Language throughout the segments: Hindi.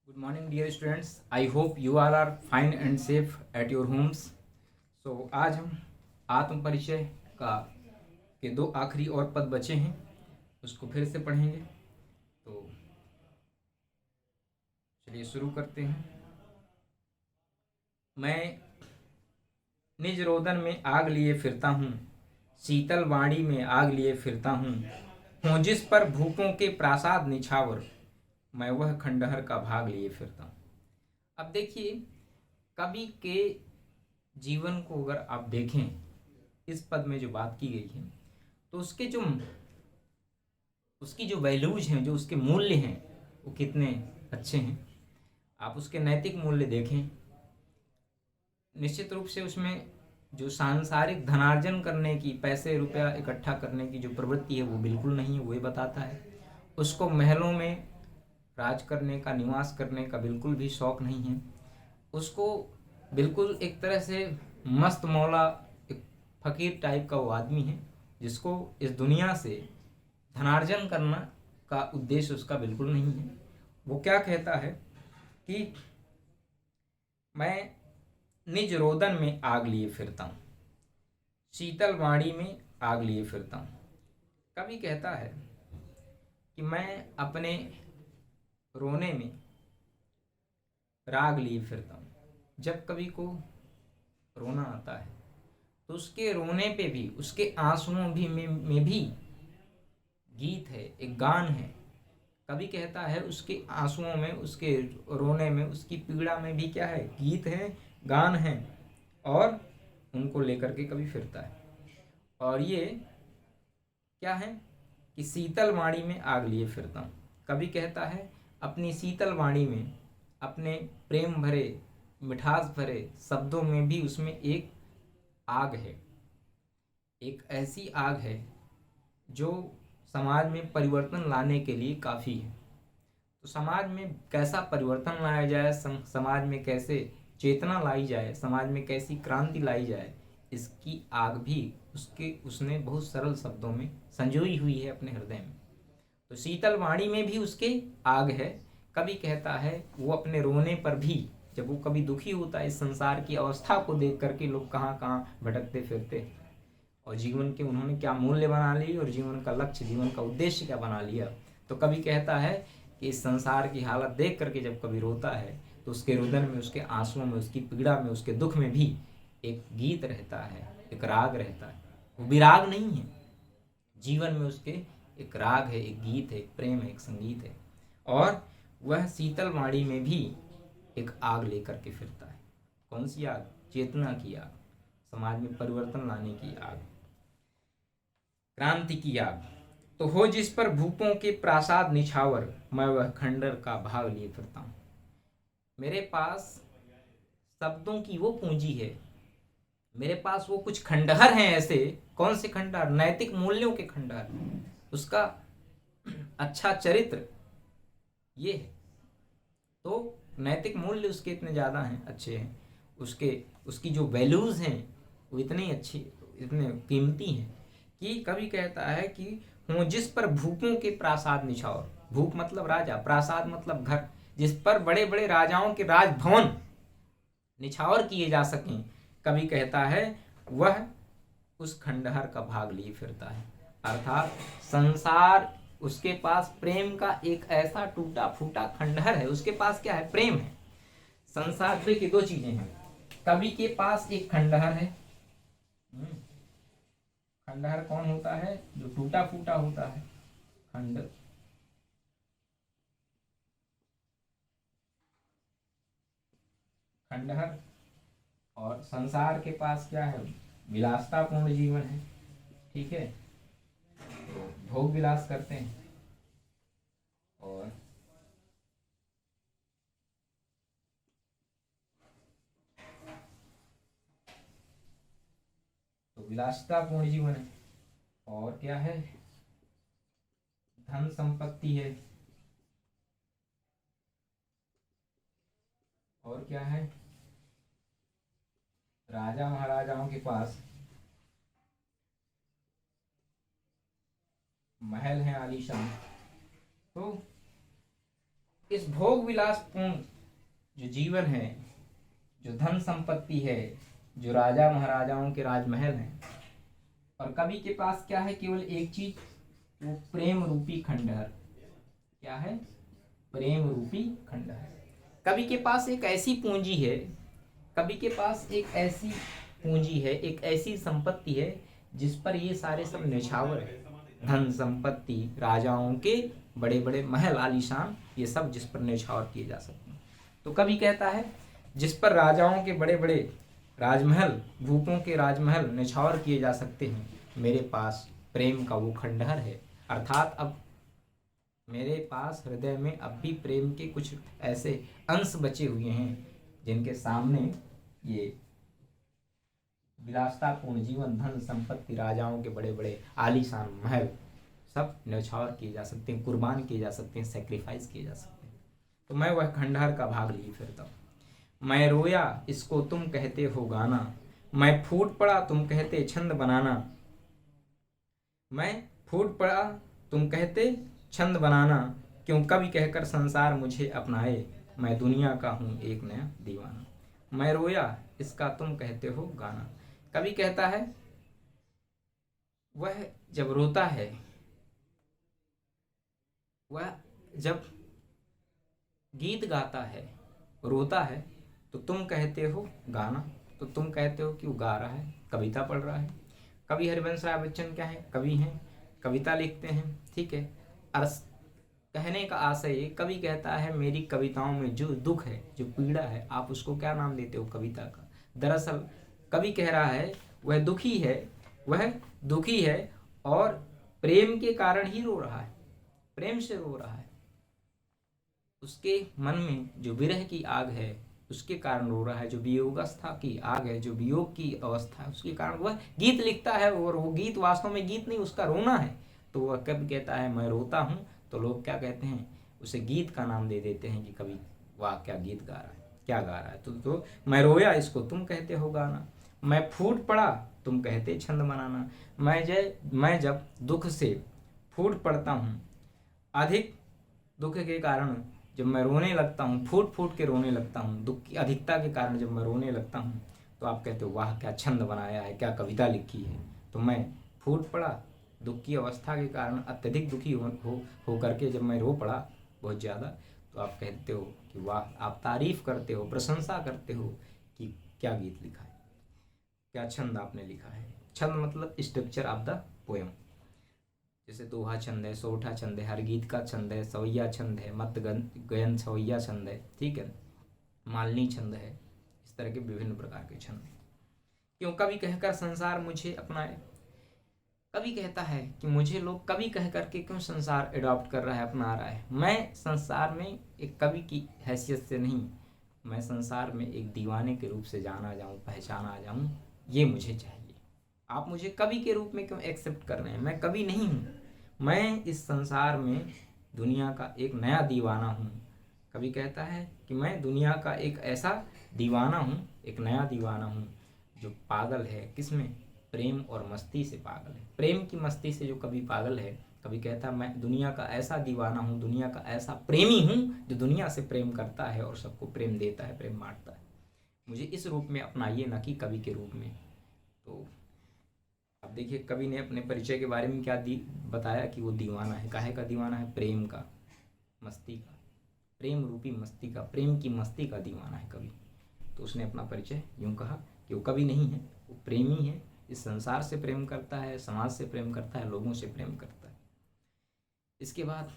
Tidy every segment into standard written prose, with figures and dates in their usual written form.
Good morning, dear students. I hope you all are fine and safe at your homes. So आज हम आत्म परिचय का के दो आखिरी और पद बचे हैं, उसको फिर से पढ़ेंगे। तो चलिए शुरू करते हैं। मैं निज रोदन में आग लिए फिरता हूँ, शीतल वाणी में आग लिए फिरता हूँ जिस पर भूपों के प्रासाद निछावर, मैं वह खंडहर का भाग लिए फिरता हूँ। अब देखिए, कवि के जीवन को अगर आप देखें, इस पद में जो बात की गई है, तो उसकी जो वैल्यूज हैं, जो उसके मूल्य हैं, वो कितने अच्छे हैं। आप उसके नैतिक मूल्य देखें, निश्चित रूप से उसमें जो सांसारिक धनार्जन करने की, पैसे रुपया इकट्ठा करने की जो प्रवृत्ति है, वो बिल्कुल नहीं है, वो ही बताता है। उसको महलों में राज करने का, निवास करने का बिल्कुल भी शौक नहीं है। उसको बिल्कुल एक तरह से मस्त मौला, एक फकीर टाइप का वो आदमी है, जिसको इस दुनिया से धनार्जन करना का उद्देश्य उसका बिल्कुल नहीं है। वो क्या कहता है कि मैं निज रोदन में आग लिए फिरता हूँ, शीतल वाणी में आग लिए फिरता हूँ। कवि कहता है कि मैं अपने रोने में राग लिए फिरता हूँ। जब कवि को रोना आता है, तो उसके रोने पे भी, उसके आंसुओं भी में भी गीत है, एक गान है। कवि कहता है उसके आंसुओं में, उसके रोने में, उसकी पीड़ा में भी क्या है, गीत है, गान है, और उनको लेकर के कवि फिरता है। और ये क्या है कि शीतल वाणी में आग लिए फिरता हूँ। कवि कहता है अपनी शीतल वाणी में, अपने प्रेम भरे, मिठास भरे शब्दों में भी उसमें एक आग है, एक ऐसी आग है जो समाज में परिवर्तन लाने के लिए काफ़ी है। तो समाज में कैसा परिवर्तन लाया जाए, समाज में कैसे चेतना लाई जाए, समाज में कैसी क्रांति लाई जाए, इसकी आग भी उसने बहुत सरल शब्दों में संजोई हुई है अपने हृदय में। तो शीतल वाणी में भी उसके आग है। कवि कहता है वो अपने रोने पर भी, जब वो कभी दुखी होता है इस संसार की अवस्था को देख करके, लोग कहाँ कहाँ भटकते फिरते, और जीवन के उन्होंने क्या मूल्य बना लिए, और जीवन का लक्ष्य, जीवन का उद्देश्य क्या बना लिया। तो कवि कहता है कि इस संसार की हालत देख करके जब कवि रोता है, तो उसके रुदन में, उसके आंसुओं में, उसकी पीड़ा में, उसके दुख में भी एक गीत रहता है, एक राग रहता है। वो विराग नहीं है, जीवन में उसके एक राग है, एक गीत है, एक प्रेम है, एक संगीत है। और वह शीतल वाणी में भी एक आग लेकर के फिरता है। कौन सी आग? चेतना की आग, समाज में परिवर्तन लाने की आग, क्रांति की आग। तो हो जिस पर भूपों के प्रासाद निछावर, मैं वह खंडर का भाग लिए फिरता हूँ। मेरे पास शब्दों की वो पूंजी है, मेरे पास वो कुछ खंडहर हैं ऐसे। कौन से खंडहर? नैतिक मूल्यों के खंडहर, उसका अच्छा चरित्र ये है। तो नैतिक मूल्य उसके इतने ज़्यादा हैं, अच्छे हैं, उसके उसकी जो वैल्यूज़ हैं वो इतनी अच्छी, इतने कीमती हैं कि कवि कहता है कि हूँ जिस पर भूपों के प्रासाद निछावर, भूप मतलब राजा, प्रासाद मतलब घर, जिस पर बड़े बड़े राजाओं के राजभवन निछावर किए जा सकें, कवि कहता है वह उस खंडहर का भाग लिए फिरता है। अर्थात संसार, उसके पास प्रेम का एक ऐसा टूटा फूटा खंडहर है। उसके पास क्या है? प्रेम है। संसार पे की दो चीजें हैं, कवि के पास एक खंडहर है। खंडहर कौन होता है? जो टूटा फूटा होता है, खंड। खंडहर। और संसार के पास क्या है? विलासतापूर्ण जीवन है। ठीक है, तो भोग विलास करते हैं, और तो विलासतापूर्ण जीवन है। और क्या है? धन संपत्ति है। और क्या है? राजा महाराजाओं के पास महल है आलीशान। तो इस भोग विलासपूर्ण जो जीवन है, जो धन संपत्ति है, जो राजा महाराजाओं के राजमहल हैं, और कवि के पास क्या है? केवल एक चीज, वो प्रेम रूपी खंडहर। क्या है? प्रेम रूपी खंडहर। कवि के पास एक ऐसी पूंजी है, कवि के पास एक ऐसी पूंजी है, एक ऐसी संपत्ति है जिस पर ये सारे सब न्यौछावर है। धन संपत्ति, राजाओं के बड़े बड़े महल आलीशान, ये सब जिस पर न्यौछावर किए जा सकते हैं। तो कवि कहता है जिस पर राजाओं के बड़े बड़े राजमहल, भूपों के राजमहल न्यौछावर किए जा सकते हैं, मेरे पास प्रेम का वो खंडहर है। अर्थात अब मेरे पास हृदय में अब भी प्रेम के कुछ ऐसे अंश बचे हुए हैं जिनके सामने ये विलासतापूर्ण जीवन, धन संपत्ति, राजाओं के बड़े बड़े आलीशान महल सब न्यौछावर किए जा सकते हैं, कुर्बान किए जा सकते हैं, सेक्रीफाइस किए जा सकते हैं। तो मैं वह खंडहर का भाग लिए फिरता हूँ। मैं रोया इसको तुम कहते हो गाना, मैं फूट पड़ा तुम कहते छंद बनाना। मैं फूट पड़ा तुम कहते छंद बनाना, क्यों कवि कहकर संसार मुझे अपनाए, मैं दुनिया का हूँ एक नया दीवाना। मैं रोया इसका तुम कहते हो गाना। कवि कहता है वह जब रोता है, वह जब गीत गाता है, रोता है, तो तुम कहते हो गाना, तो तुम कहते हो कि वो गा रहा है, कविता पढ़ रहा है। कवि हरिवंश राय बच्चन क्या है? कवि हैं, कविता लिखते हैं, ठीक है। अर्थ कहने का आशय ये, कवि कहता है मेरी कविताओं में जो दुख है, जो पीड़ा है, आप उसको क्या नाम देते हो? कविता का। दरअसल कवि कह रहा है वह दुखी है, वह दुखी है और प्रेम के कारण ही रो रहा है, प्रेम से रो रहा है। उसके मन में जो विरह की आग है उसके कारण रो रहा है, जो वियोगावस्था की आग है, जो वियोग की अवस्था है, उसके कारण वह गीत लिखता है, और वो गीत वास्तव में गीत नहीं, उसका रोना है। तो वह कवि कहता है मैं रोता हूँ, तो लोग क्या कहते हैं? उसे गीत का नाम दे देते हैं कि कवि वाह क्या गीत गा रहा है, क्या गा रहा है। तो मैं रोया इसको तुम कहते हो गाना, मैं फूट पड़ा तुम कहते छंद बनाना। मैं जब दुख से फूट पड़ता हूँ, अधिक दुख के कारण जब मैं रोने लगता हूँ, फूट फूट के रोने लगता हूँ, दुख की अधिकता के कारण जब मैं रोने लगता हूँ, तो आप कहते हो वाह क्या छंद बनाया है, क्या कविता लिखी है। तो मैं फूट पड़ा दुख की अवस्था के कारण, अत्यधिक दुखी हो करके जब मैं रो पड़ा बहुत ज़्यादा, तो आप कहते हो कि वाह, आप तारीफ करते हो, प्रशंसा करते हो कि क्या गीत लिखा है, क्या छंद आपने लिखा है। छंद मतलब स्ट्रक्चर ऑफ द पोएम। जैसे दोहा छंद है, सोठा छंद है, हर गीत का छंद है, सवैया छंद है, मत गयन सवैया छंद है, ठीक है, मालनी छंद है। इस तरह के विभिन्न प्रकार के छंद हैं। क्यों कवि कहकर संसार मुझे अपनाए। कवि कहता है कि मुझे लोग कवि कह करके क्यों संसार एडॉप्ट कर रहा है, अपना रहा है। मैं संसार में एक कवि की हैसियत से नहीं, मैं संसार में एक दीवाने के रूप से जाना जाऊँ, पहचाना जाऊँ, ये मुझे चाहिए। आप मुझे कवि के रूप में क्यों एक्सेप्ट कर रहे हैं? मैं कवि नहीं हूँ, मैं इस संसार में दुनिया का एक नया दीवाना हूँ। कवि कहता है कि मैं दुनिया का एक ऐसा दीवाना हूँ, एक नया दीवाना हूँ जो पागल है, किसमें? प्रेम और मस्ती से पागल है। प्रेम की मस्ती से जो कवि पागल है, कवि कहता है मैं दुनिया का ऐसा दीवाना हूँ, दुनिया का ऐसा प्रेमी हूँ जो दुनिया से प्रेम करता है और सबको प्रेम देता है, प्रेम बांटता है। मुझे इस रूप में अपनाइए, न कि कवि के रूप में। तो अब देखिए कवि ने अपने परिचय के बारे में क्या बताया कि वो दीवाना है। काहे का दीवाना है? प्रेम का, मस्ती का, प्रेम रूपी मस्ती का, प्रेम की मस्ती का दीवाना है कवि। तो उसने अपना परिचय यूं कहा कि वो कवि नहीं है, वो प्रेमी है। इस संसार से प्रेम करता है, समाज से प्रेम करता है, लोगों से प्रेम करता है। इसके बाद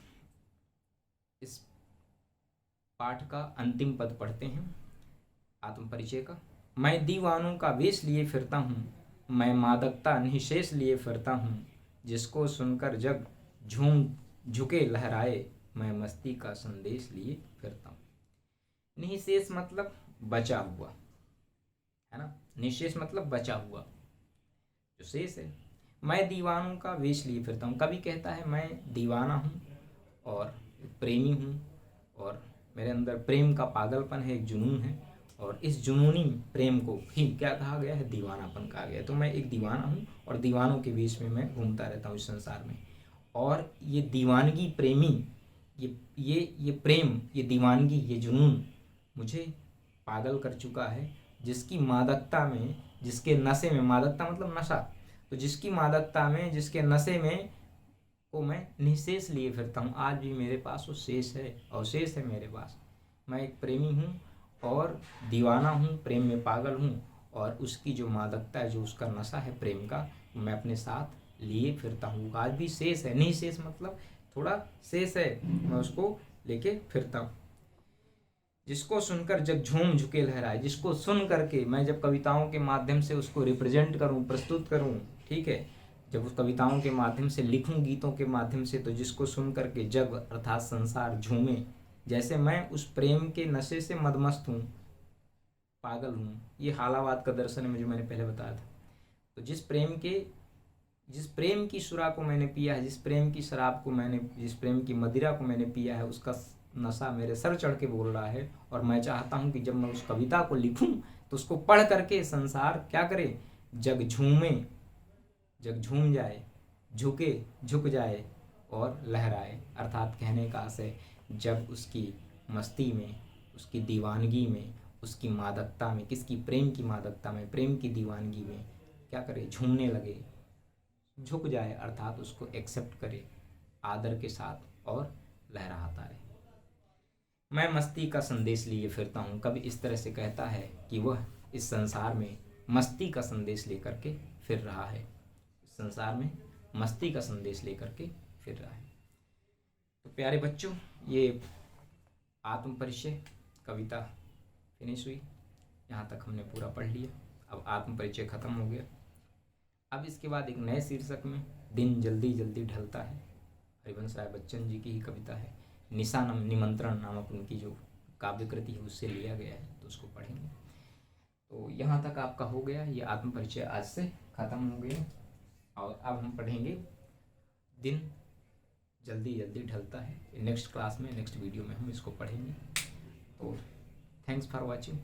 इस पाठ का अंतिम पद पढ़ते हैं आत्म परिचय का। मैं दीवानों का वेश लिए फिरता हूँ, मैं मादकता निःशेष लिए फिरता हूँ, जिसको सुनकर जग झूम झुके लहराए, मैं मस्ती का संदेश लिए फिरता हूँ। निःशेष मतलब बचा हुआ, है ना। निःशेष मतलब बचा हुआ, जो शेष है। मैं दीवानों का वेश लिए फिरता हूँ। कवि कहता है मैं दीवाना हूँ और प्रेमी हूँ, और मेरे अंदर प्रेम का पागलपन है, एक जुनून है, और इस जुनूनी प्रेम को ही क्या कहा गया है? दीवानापन कहा गया है। तो मैं एक दीवाना हूँ और दीवानों के बीच में मैं घूमता रहता हूँ इस संसार में। और ये दीवानगी प्रेमी ये प्रेम, ये दीवानगी, ये जुनून मुझे पागल कर चुका है, जिसकी मादकता में, जिसके नशे में, मादकता मतलब नशा, तो जिसकी मादकता में, जिसके नशे में को मैं निःशेष लिए फिरता हूँ। आज भी मेरे पास वो शेष है, अवशेष है मेरे पास। मैं एक प्रेमी हूँ और दीवाना हूँ, प्रेम में पागल हूँ, और उसकी जो मादकता है, जो उसका नशा है प्रेम का, मैं अपने साथ लिए फिरता हूँ। आज भी शेष है, नहीं शेष मतलब थोड़ा शेष है, मैं उसको लेके फिरता हूँ। जिसको सुनकर जग झूम झुके लहराए, जिसको सुन करके मैं जब कविताओं के माध्यम से उसको रिप्रेजेंट करूँ, प्रस्तुत करूँ, ठीक है, जब उस कविताओं के माध्यम से लिखूं, गीतों के माध्यम से, तो जिसको सुन करके जग अर्थात संसार झूमे, जैसे मैं उस प्रेम के नशे से मदमस्त हूँ, पागल हूँ। ये हालावाद का दर्शन है, मुझे मैंने पहले बताया था। तो जिस प्रेम की सुरा को मैंने पिया है, जिस प्रेम की शराब को मैंने, जिस प्रेम की मदिरा को मैंने पिया है, उसका नशा मेरे सर चढ़ के बोल रहा है। और मैं चाहता हूँ कि जब मैं उस कविता को लिखूं तो उसको पढ़ करके संसार क्या करे, जग झूमे, जग झूम जाए, झुक जाए और लहराए। अर्थात कहने का आशय, जब उसकी मस्ती में, उसकी दीवानगी में, उसकी मादकता में, किसकी, प्रेम की मादकता में, प्रेम की दीवानगी में क्या करे, झूमने लगे, झुक जाए, अर्थात उसको एक्सेप्ट करे आदर के साथ और लहराता रहे। मैं मस्ती का संदेश लिए फिरता हूँ, कभी इस तरह से कहता है कि वह इस संसार में मस्ती का संदेश लेकर के फिर रहा है, इस संसार में मस्ती का संदेश लेकर के फिर रहा है। तो प्यारे बच्चों, ये आत्म परिचय कविता फिनिश हुई, यहाँ तक हमने पूरा पढ़ लिया। अब आत्म परिचय खत्म हो गया। अब इसके बाद एक नए शीर्षक में दिन जल्दी जल्दी ढलता है, हरिवंश राय बच्चन जी की ही कविता है, निशा निमंत्रण नामक उनकी जो काव्य कृति है उससे लिया गया है, तो उसको पढ़ेंगे। तो यहाँ तक आपका हो गया, ये आत्म परिचय आज से खत्म हो गया। और अब हम पढ़ेंगे दिन जल्दी जल्दी ढलता है। नेक्स्ट क्लास में, नेक्स्ट वीडियो में हम इसको पढ़ेंगे। तो थैंक्स फॉर वॉचिंग।